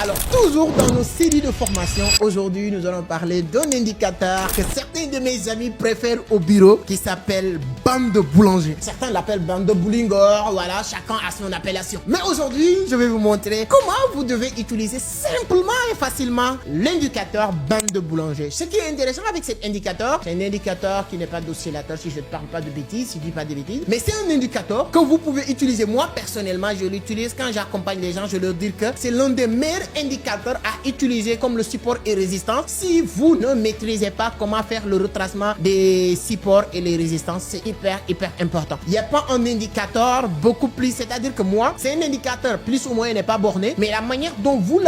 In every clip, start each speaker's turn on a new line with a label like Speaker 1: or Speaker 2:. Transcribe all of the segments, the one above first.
Speaker 1: Alors, toujours dans nos séries de formation, aujourd'hui, nous allons parler d'un indicateur que certains de mes amis préfèrent au bureau, qui s'appelle bande de boulanger. Certains l'appellent bande de boulingor, voilà, chacun a son appellation. Mais aujourd'hui, je vais vous montrer comment vous devez utiliser simplement et facilement l'indicateur bande de boulanger. Ce qui est intéressant avec cet indicateur, c'est un indicateur qui n'est pas d'oscillateur, si je ne parle pas de bêtises, si je ne dis pas de bêtises, mais c'est un indicateur que vous pouvez utiliser. Moi, personnellement, je l'utilise quand j'accompagne les gens, je leur dis que c'est l'un des meilleurs indicateurs à utiliser comme le support et résistance. Si vous ne maîtrisez pas comment faire le retracement des supports et les résistances, c'est hyper important. Il n'y a pas un indicateur beaucoup plus, c'est-à-dire que moi, c'est un indicateur plus ou moins n'est pas borné, mais la manière dont vous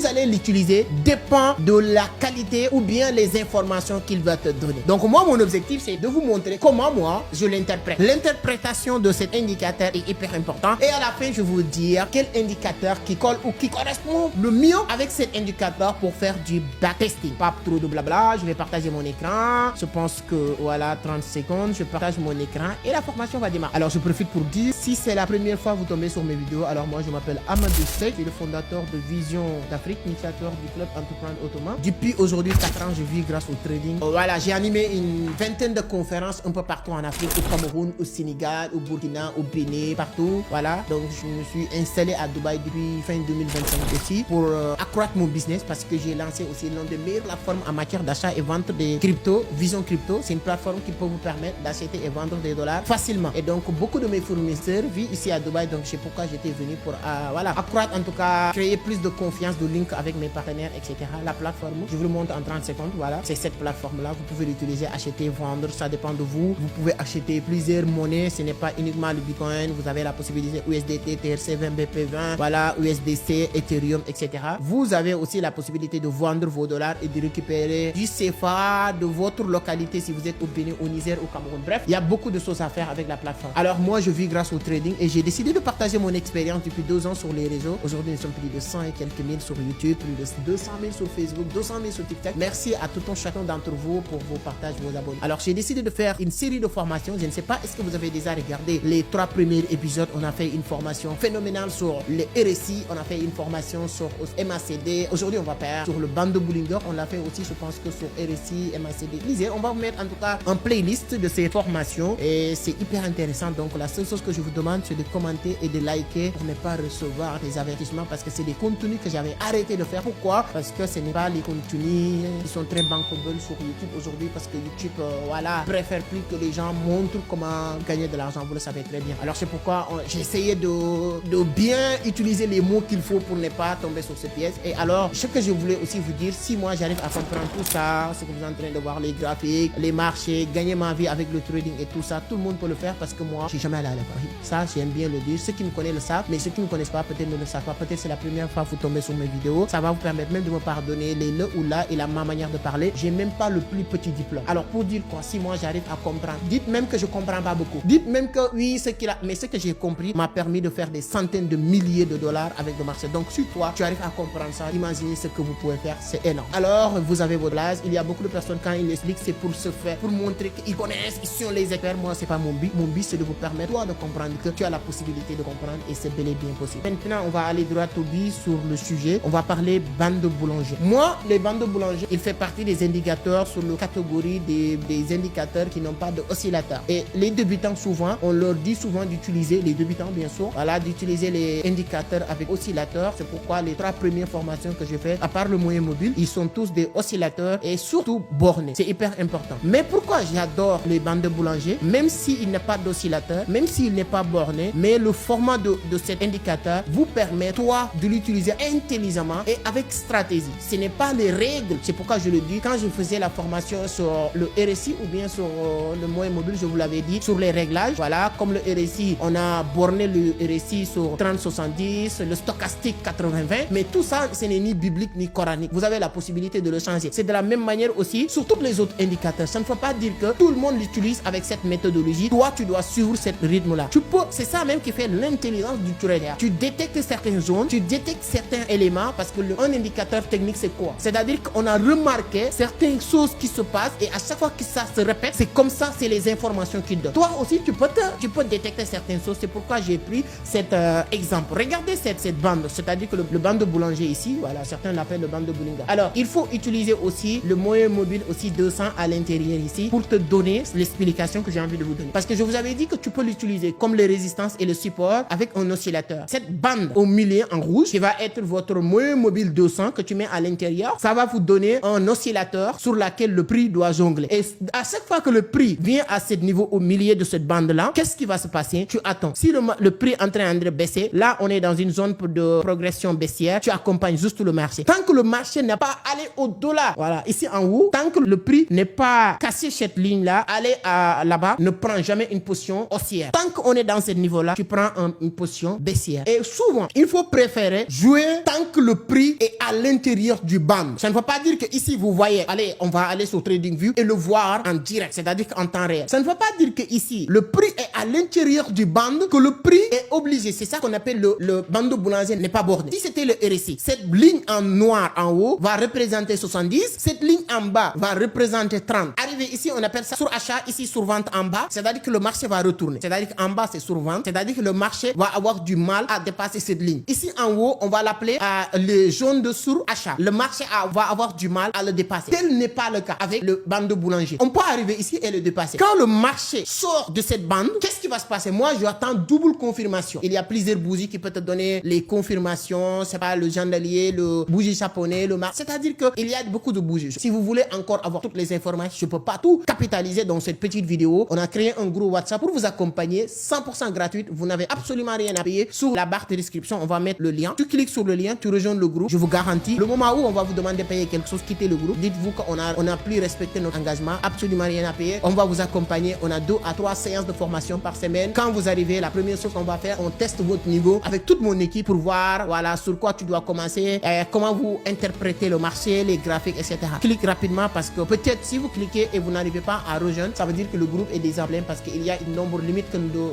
Speaker 1: allez l'utiliser dépend de la qualité ou bien les informations qu'il va te donner. Donc moi, mon objectif, c'est de vous montrer comment moi, je l'interprète. L'interprétation de cet indicateur est hyper important et à la fin, je vais vous dire quel indicateur qui colle ou qui correspond le mieux avec cet indicateur pour faire du backtesting. Pas trop de blabla, je vais partager mon écran. Je pense que voilà, 30 secondes, je partage mon écran et la formation va démarrer. Alors je profite pour dire, si c'est la première fois que vous tombez sur mes vidéos, alors moi je m'appelle Amadou Seck, je suis le fondateur de Vision d'Afrique, initiateur du club Entreprendre Autrement. Depuis aujourd'hui 4 ans, je vis grâce au trading. Voilà, j'ai animé une vingtaine de conférences un peu partout en Afrique, au Cameroun, au Sénégal, au Burkina, au Bénin, partout. Voilà, donc je me suis installé à Dubaï depuis fin 2025 aussi pour accroître mon business parce que j'ai lancé aussi l'une des meilleures plateformes en matière d'achat et vente des cryptos. Vision Crypto, c'est une plateforme qui peut vous permettre d'acheter et vendre des dollars facilement. Et donc beaucoup de mes fournisseurs vivent ici à Dubaï, donc c'est pourquoi j'étais venu pour voilà, accroître, en tout cas créer plus de confiance, de link avec mes partenaires, etc. La plateforme, je vous le montre en 30 secondes. Voilà, c'est cette plateforme là, vous pouvez l'utiliser, acheter, vendre, ça dépend de vous. Vous pouvez acheter plusieurs monnaies, ce n'est pas uniquement le Bitcoin, vous avez la possibilité USDT, TRC20, BP20, voilà, USDC, Ethereum, etc. Vous avez aussi la possibilité de vendre vos dollars et de récupérer du CFA de votre localité si vous êtes au Bénin, au Niger, au Cameroun. Bref, il y a beaucoup de choses à faire avec la plateforme. Alors moi, je vis grâce au trading et j'ai décidé de partager mon expérience depuis 2 ans sur les réseaux. Aujourd'hui, nous sommes plus de 100 et quelques mille sur YouTube, plus de 200 000 sur Facebook, 200 000 sur TikTok. Merci à tout un chacun d'entre vous pour vos partages, vos abonnés. Alors, j'ai décidé de faire une série de formations. Je ne sais pas, est-ce que vous avez déjà regardé les 3 premiers épisodes? On a fait une formation phénoménale sur les RSI, on a fait une formation sur MACD. Aujourd'hui, on va faire sur le bande de Bollinger. On l'a fait aussi, je pense que sur RSI, MACD. Lisez, on va vous mettre en tout cas un playlist de ces formations et c'est hyper intéressant. Donc, la seule chose que je vous demande, c'est de commenter et de liker pour ne pas recevoir des avertissements parce que c'est des contenus que j'avais arrêté de faire. Pourquoi? Parce que ce n'est pas les contenus qui sont très bankable sur YouTube aujourd'hui parce que YouTube, voilà, préfère plus que les gens montrent comment gagner de l'argent. Vous le savez très bien. Alors, c'est pourquoi j'ai essayé de bien utiliser les mots qu'il faut pour ne pas tomber sur ces pièces. Et alors, ce que je voulais aussi vous dire, si moi j'arrive à comprendre tout ça, ce que vous êtes en train de voir, les graphiques, les marchés, gagner ma vie avec le trading et tout ça, tout le monde peut le faire parce que moi, je suis jamais allé à la Paris. Ça, j'aime bien le dire. Ceux qui me connaissent le savent, mais ceux qui ne me connaissent pas, peut-être ne le savent pas. Peut-être c'est la première fois que vous tombez sur mes vidéos. Ça va vous permettre même de me pardonner les le ou là et ma manière de parler. J'ai même pas le plus petit diplôme. Alors, pour dire quoi, si moi j'arrive à comprendre, dites même que je comprends pas beaucoup. Dites même que oui, mais ce que j'ai compris m'a permis de faire des centaines de milliers de dollars avec le marché. Donc, si toi, tu arrives à comprendre ça, imaginez ce que vous pouvez faire, c'est énorme. Alors, vous avez votre base. Il y a beaucoup de personnes, quand ils l'expliquent, c'est pour se faire, pour montrer qu'ils connaissent, ils sont les experts. Moi, c'est pas mon but. Mon but, c'est de vous permettre, toi, de comprendre que tu as la possibilité de comprendre et c'est bel et bien possible. Maintenant, on va aller droit au but sur le sujet. On va parler bande de boulanger. Moi, les bandes de boulanger, il fait partie des indicateurs sur la catégorie des indicateurs qui n'ont pas d'oscillateur. Et les débutants, souvent, on leur dit souvent d'utiliser, les débutants, bien sûr, voilà, d'utiliser les indicateurs avec oscillateur. C'est pourquoi les 3 premières formations que j'ai faites, à part le moyen mobile, ils sont tous des oscillateurs et surtout bornés. C'est hyper important. Mais pourquoi j'adore les bandes de boulanger, même s'il n'est pas d'oscillateur, même s'il n'est pas borné, mais le format de cet indicateur vous permet, toi, de l'utiliser intelligemment et avec stratégie. Ce n'est pas les règles. C'est pourquoi je le dis, quand je faisais la formation sur le RSI ou bien sur le moyen mobile, je vous l'avais dit, sur les réglages. Voilà, comme le RSI, on a borné le RSI sur 30-70, le stochastique 80-20, mais tout ça, ce n'est ni biblique ni coranique. Vous avez la possibilité de le changer. C'est de la même manière aussi sur tous les autres indicateurs. Ça ne faut pas dire que tout le monde l'utilise avec cette méthodologie. Toi, tu dois suivre ce rythme-là. Tu peux, c'est ça même qui fait l'intelligence du trader. Tu détectes certaines zones, tu détectes certains éléments parce que un indicateur technique, c'est quoi? C'est-à-dire qu'on a remarqué certaines choses qui se passent et à chaque fois que ça se répète, c'est comme ça, c'est les informations qu'il donne. Toi aussi, tu peux détecter certaines choses. C'est pourquoi j'ai pris cet exemple. Regardez cette bande, c'est-à-dire que le banc de boulanger ici, voilà, certains l'appellent le banc de Boulinga. Alors, il faut utiliser aussi le moyen mobile aussi 200 à l'intérieur ici pour te donner l'explication que j'ai envie de vous donner. Parce que je vous avais dit que tu peux l'utiliser comme les résistances et le support avec un oscillateur. Cette bande au milieu en rouge qui va être votre moyen mobile 200 que tu mets à l'intérieur, ça va vous donner un oscillateur sur laquelle le prix doit jongler. Et à chaque fois que le prix vient à ce niveau au milieu de cette bande-là, qu'est-ce qui va se passer? Tu attends. Si le prix est en train de baisser, là, on est dans une zone de progression baissière, tu accompagnes juste le marché. Tant que le marché n'a pas allé au-delà, voilà, ici en haut, tant que le prix n'est pas cassé cette ligne-là, aller là-bas, ne prends jamais une position haussière. Tant qu'on est dans ce niveau-là, tu prends une position baissière. Et souvent, il faut préférer jouer tant que le prix est à l'intérieur du band. Ça ne veut pas dire que ici, vous voyez, allez, on va aller sur TradingView et le voir en direct, c'est-à-dire en temps réel. Ça ne veut pas dire que ici, le prix est à l'intérieur du band, que le prix est obligé. C'est ça qu'on appelle le bandeau boulanger n'est pas borné. Si c'était le RSI, cette ligne en noir en haut va représenter 70, cette ligne en bas va représenter 30. Arrivé ici, on appelle ça sur achat, ici sur vente en bas, c'est-à-dire que le marché va retourner. C'est-à-dire qu'en bas, c'est sur vente, c'est-à-dire que le marché va avoir du mal à dépasser cette ligne. Ici en haut, on va l'appeler le jaune de sur achat. Le marché va avoir du mal à le dépasser. Tel n'est pas le cas avec le bandeau boulanger. On peut arriver ici et le dépasser. Quand le marché sort de cette bande, qu'est-ce qui va se passer? Moi, j'attends double confirmation. Il y a plusieurs bougies qui peuvent te donner les confirmations. C'est pas le chandelier, le bougie japonais, le marché. C'est-à-dire qu'il y a beaucoup de bougies. Si vous voulez encore avoir toutes les informations, je peux pas tout capitaliser dans cette petite vidéo. On a créé un groupe WhatsApp pour vous accompagner 100% gratuit. Vous n'avez absolument rien à payer. Sous la barre de description, on va mettre le lien. Tu cliques sur le lien, tu rejoins le groupe. Je vous garantis, le moment où on va vous demander de payer quelque chose, quittez le groupe. Dites-vous qu'on a plus respecté notre engagement. Absolument rien à payer. On va vous accompagner. On a 2 à 3 séances de formation par semaine. Quand vous arrivez, la première chose qu'on va faire, on teste votre niveau avec toute mon équipe pour voir, voilà, sur quoi tu dois commencer, comment vous interprétez le marché, les graphiques, etc. Clique rapidement parce que peut-être si vous cliquez et vous n'arrivez pas à rejoindre, ça veut dire que le groupe est déjà plein parce qu'il y a un nombre limite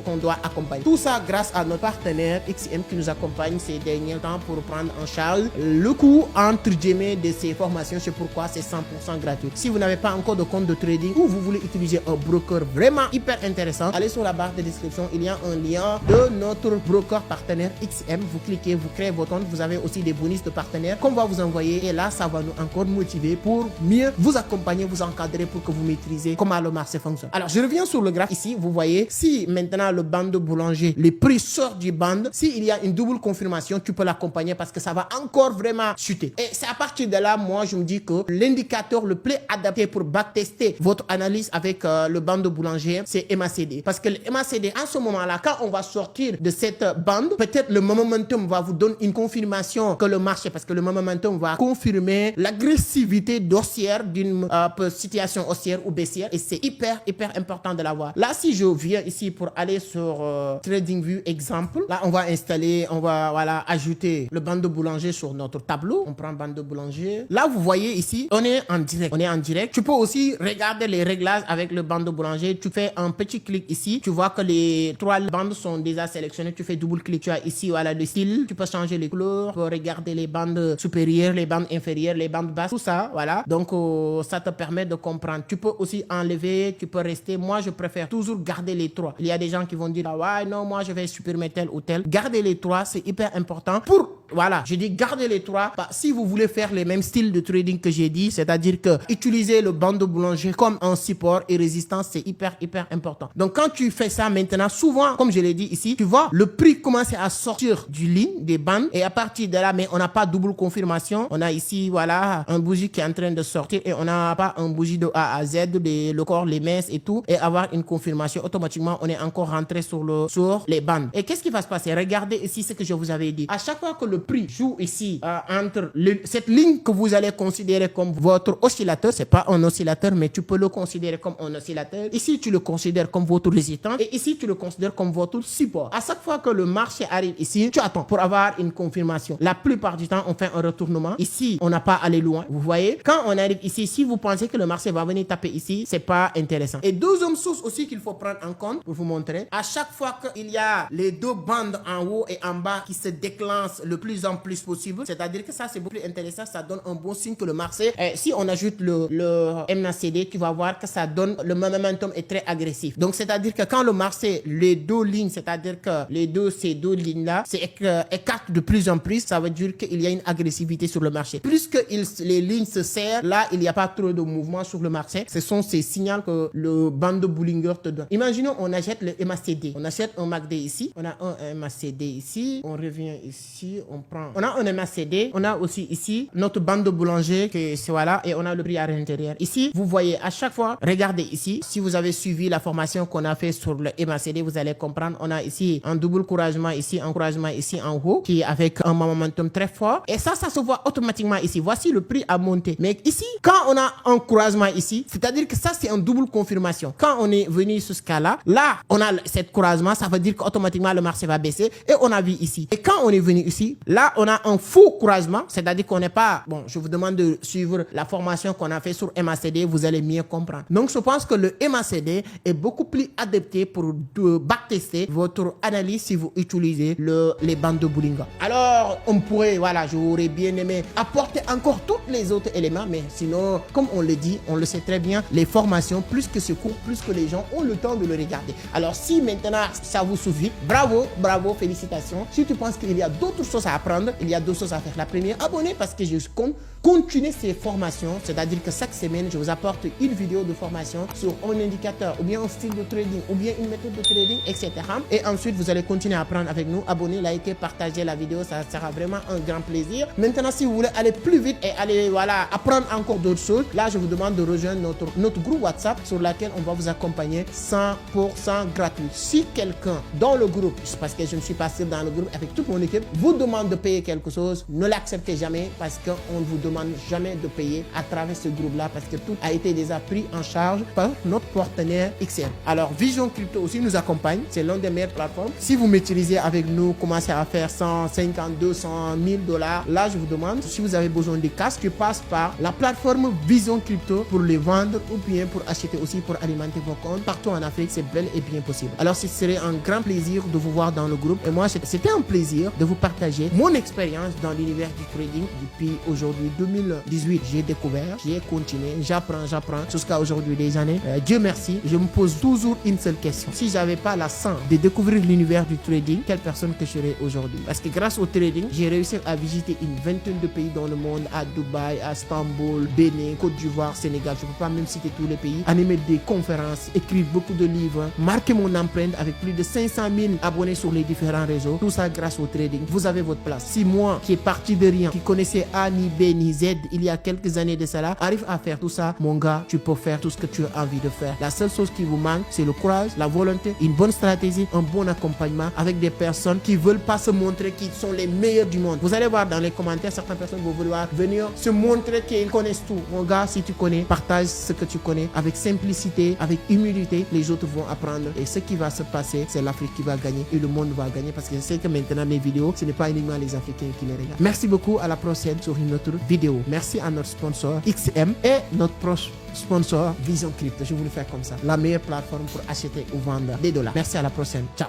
Speaker 1: qu'on doit accompagner. Tout ça grâce à notre partenaire XM qui nous accompagne ces derniers temps pour prendre en charge le coût entre guillemets de ces formations. C'est pourquoi c'est 100% gratuit. Si vous n'avez pas encore de compte de trading ou vous voulez utiliser un broker vraiment hyper intéressant, allez sur la barre de description. Il y a un lien de notre broker partenaire XM. Vous cliquez, vous créez votre compte. Vous avez aussi des bonus de partenaires qu'on va vous envoyer. Et là, ça va nous encore motiver pour mieux vous accompagner, vous encadrer pour que vous maîtrisez comment le marché fonctionne. Alors, je reviens sur le graphe ici. Vous voyez, si maintenant le bandeau boulanger, les prix sortent du band, s'il y a une double confirmation, tu peux l'accompagner parce que ça va encore vraiment chuter. Et c'est à partir de là, moi, je me dis que l'indicateur le plus adapté pour backtester votre analyse avec le bandeau boulanger, c'est MACD. Parce que le MACD, en ce moment-là, quand on va sortir de cette bande, peut-être le momentum va vous donner une confirmation que le marché, parce que le momentum va confirmer l'agressivité haussière d'une situation haussière ou baissière. Et c'est hyper important de l'avoir. Là, si je viens ici pour aller sur TradingView exemple, là, on va installer, on va voilà, ajouter le bandeau boulanger sur notre tableau. On prend bandeau boulanger. Là, vous voyez ici, on est en direct. On est en direct. Tu peux aussi regarder les réglages avec le bandeau boulanger. Tu fais un petit clic ici. Tu vois que les 3 bandes sont déjà sélectionnées. Tu fais double clic. Tu as ici, voilà, le style. Tu peux changer les couleurs. Tu peux regarder les bandes supérieures, les bandes inférieures, les bandes basses, tout ça, voilà. Donc, ça te permet de comprendre. Tu peux aussi enlever, tu peux rester. Moi, je préfère toujours garder les 3. Il y a des gens qui vont dire, ah ouais, non, moi, je vais supprimer tel ou tel. Garder les 3, c'est hyper important pour, voilà, je dis garder les 3. Bah, si vous voulez faire les mêmes styles de trading que j'ai dit, c'est-à-dire que utiliser le bandeau boulanger comme un support et résistance, c'est hyper important. Donc, quand tu fais ça maintenant, souvent, comme je l'ai dit ici, tu vois, le prix commence à sortir du ligne, des bandes, et à partir de là, mais on n'a pas double confirmation. On a ici, voilà, un bougie qui est en train de sortir et on n'a pas un bougie de A à Z, le corps, les messes et tout, et avoir une confirmation. Automatiquement, on est encore rentré sur les bandes. Et qu'est-ce qui va se passer? Regardez ici ce que je vous avais dit. À chaque fois que le prix joue ici, entre cette ligne que vous allez considérer comme votre oscillateur, c'est pas un oscillateur, mais tu peux le considérer comme un oscillateur. Ici, tu le considères comme votre résistance et ici, tu le considères comme votre support. À chaque fois que le marché arrive ici, tu attends pour avoir une confirmation. La plupart du temps, on fait un retournement. Ici, on n'a pas allé loin. Vous voyez? Quand on arrive ici, si vous pensez que le marché va venir taper ici, c'est pas intéressant. Et deuxième chose aussi qu'il faut prendre en compte pour vous montrer, à chaque fois qu'il y a les deux bandes en haut et en bas qui se déclenchent le plus en plus possible, c'est-à-dire que ça c'est beaucoup plus intéressant, ça donne un bon signe que le marché, si on ajoute le MACD, tu vas voir que ça donne, le momentum est très agressif. Donc c'est-à-dire que quand le marché, les deux lignes, c'est-à-dire que ces deux lignes-là, écartent de plus en plus, ça veut dire qu'il y a une agressivité sur le marché. Plus que les lignes se serrent, là, il n'y a pas trop de mouvement sur le marché. Ce sont ces signaux que le bande de Bollinger te donne. Imaginons, on achète le MACD. On achète un MACD ici. On a un MACD ici. On revient ici. On a un MACD. On a aussi ici notre bande de Bollinger voilà, et on a le prix à l'intérieur. Ici, vous voyez à chaque fois, regardez ici. Si vous avez suivi la formation qu'on a fait sur le MACD, vous allez comprendre. On a ici un double encouragement ici en haut, qui est avec un momentum très fort. Et ça se voit automatiquement ici. Voici le prix à monter. Mais ici, quand on a un croisement ici, c'est-à-dire que ça, c'est une double confirmation. Quand on est venu sur ce cas-là, là, on a cette croisement, ça veut dire qu'automatiquement, le marché va baisser. Et on a vu ici. Et quand on est venu ici, là, on a un faux croisement, c'est-à-dire qu'on n'est pas... Bon, je vous demande de suivre la formation qu'on a fait sur MACD, vous allez mieux comprendre. Donc, je pense que le MACD est beaucoup plus adapté pour backtester votre analyse si vous utilisez les bandes de Bollinger. Alors, on pourrait, voilà, j'aurais bien aimé apporter encore tous les autres éléments, mais sinon, comme on le dit, on le sait très bien, les formations, plus que ce cours, plus que les gens ont le temps de le regarder. Alors, si maintenant ça vous suffit, bravo, bravo, félicitations. Si tu penses qu'il y a d'autres choses à apprendre, il y a d'autres choses à faire. La première, abonnez parce que je compte continuer ces formations, c'est-à-dire que chaque semaine, je vous apporte une vidéo de formation sur un indicateur, ou bien un style de trading, ou bien une méthode de trading, etc. Et ensuite, vous allez continuer à apprendre avec nous. Abonnez, likez, partagez la vidéo, ça sera vraiment un grand plaisir. Maintenant, si vous voulez aller plus vite et aller, voilà, apprendre encore d'autres choses, là, je vous demande de rejoindre notre groupe WhatsApp sur lequel on va vous accompagner 100% gratuit. Si quelqu'un dans le groupe, parce que je ne suis pas sûr dans le groupe avec toute mon équipe, vous demande de payer quelque chose, ne l'acceptez jamais parce qu'on ne vous demande jamais de payer à travers ce groupe-là parce que tout a été déjà pris en charge par notre partenaire XM. Alors, Vision Crypto aussi nous accompagne. C'est l'un des meilleures plateformes. Si vous m'utilisez avec nous, commencez à faire 150, 200, 1000 $. Là, je vous demande, si vous avez besoin de casques, tu passes par la plateforme Vision Crypto pour les vendre ou bien pour acheter aussi pour alimenter vos comptes. Partout en Afrique, c'est bel et bien possible. Alors, ce serait un grand plaisir de vous voir dans le groupe. Et moi, c'était un plaisir de vous partager mon expérience dans l'univers du trading depuis aujourd'hui 2018. J'ai découvert, j'ai continué, j'apprends jusqu'à aujourd'hui des années. Dieu merci, je me pose toujours une seule question. Si j'avais pas la chance de découvrir l'univers du trading, quelle personne que je serais aujourd'hui? Parce que grâce au trading, j'ai réussi à visiter une vingtaine de pays dans le monde, à Dubaï, à Istanbul, Bénin, Côte d'Ivoire, Sénégal. Je ne peux pas même citer tous les pays. Animer des conférences, écrire beaucoup de livres, marquer mon empreinte avec plus de 500 000 abonnés sur les différents réseaux. Tout ça grâce au trading. Vous avez votre place. Si moi, qui est parti de rien, qui connaissais A ni B ni Z il y a quelques années de cela, arrive à faire tout ça, mon gars, tu peux faire tout ce que tu as envie de faire. La seule chose qui vous manque, c'est le courage, la volonté, une bonne stratégie, un bon accompagnement avec des personnes qui veulent pas se montrer qu'ils sont les meilleurs du monde. Vous allez voir dans les commentaires, certaines personnes vont vouloir venir se montrer qu'ils connaissent tout. Mon gars, si tu connais, partage ce que tu connais avec simplicité, avec humilité, les autres vont apprendre. Et ce qui va se passer, c'est l'Afrique qui va gagner et le monde va gagner parce que je sais que maintenant mes vidéos, ce n'est pas uniquement les Africains qui les regardent. Merci beaucoup, à la prochaine sur une autre vidéo. Merci à notre sponsor XM et notre proche sponsor Vision Crypto. Je voulais faire comme ça. La meilleure plateforme pour acheter ou vendre des dollars. Merci, à la prochaine. Ciao.